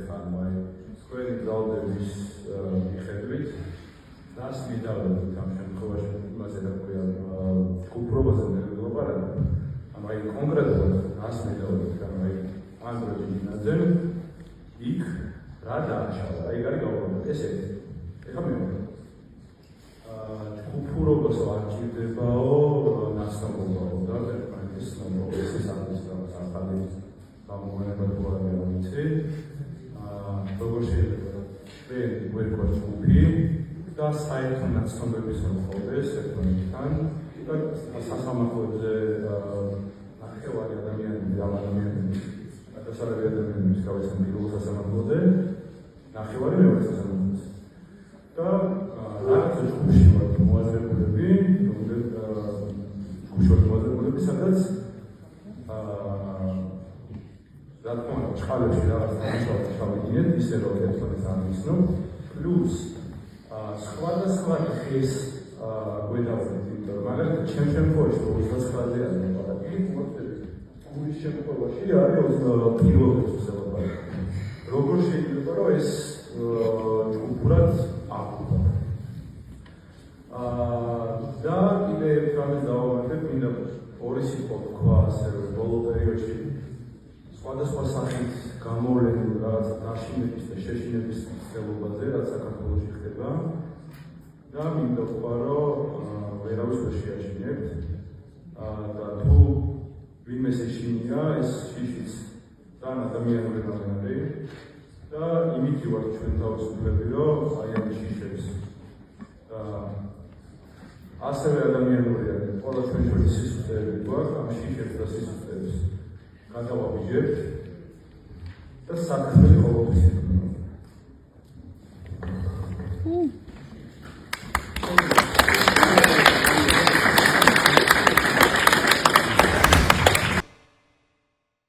ხან აი თქვენი გზავნების მიხედვით რას მიდავდით ამ შემთხვევაში იმაზე რა ქვია ჯგუფრობაზე ვლაპარაკობ ანუ აი კონკრეტულად რას მიდავდით ანუ აი ანდროი დინაძე იქ რა დააშალა აი გარი გავაკეთოთ ესეთი ეხლა მე ჯგუფრობას არ ჭირდებაო ნაცნობობაო და ეს ეს არის ახალი გამოყენება თუ არა მე არ ვიცი როგორ შეიძლება ვერკვა ჯგუფი და საერთო ნაცნობების მოხდეს ერთმანეთთან და სასამართლოზე ნახევარი ადამიანები ამ ადამიანების დასავლური ადამიანების გავიცემ პირველ სასამართლოზე ნახევარი მეორე სასამართლოზე და რაღაც ჯგუფში ვართ მოაზრებულები ჯგუფში სადაც რა თქმა უნდა ჩხალებში რაღაც დამუშავება ჩავიდინეთ ისე რომ ერთმანეთს არ ვიცნობ პლუს სხვადასხვა ხის გვედავდით იმიტომ რომ მაგალითად ჩემ შემთხვევაში 29-ზე არის ლაპარაკი გულის შემთხვევაში არის პირველ წესებად როგორ შეიძლება რომ ეს ჯგუფურად აღკვდა და კიდე რამე დავამატებ მინდა ორი სიტყვა თქვა ასევე ბოლო პერიოდში სხვადასხვა სახით გამოვლენილ რაღაც დაშინების და შეშინების ცდილობაზე რაც საქართველოში ხდება და მინდა ვთქვა რომ ვერავის ვერ შეაშინებთ და თუ ვინმე შეშინია ეს შიშიც თან ადამიანური რამე და იმითი ვარ ჩვენ თავისუფლები რომ აი ამ შიშებს ასევე ადამიანურია ყველა ჩვენ შორის სისუსტეები გვაქვს ამ შიშებს და სისუსტეებს გადავაბიჯებთ და საქმე ყოველთვის იქნება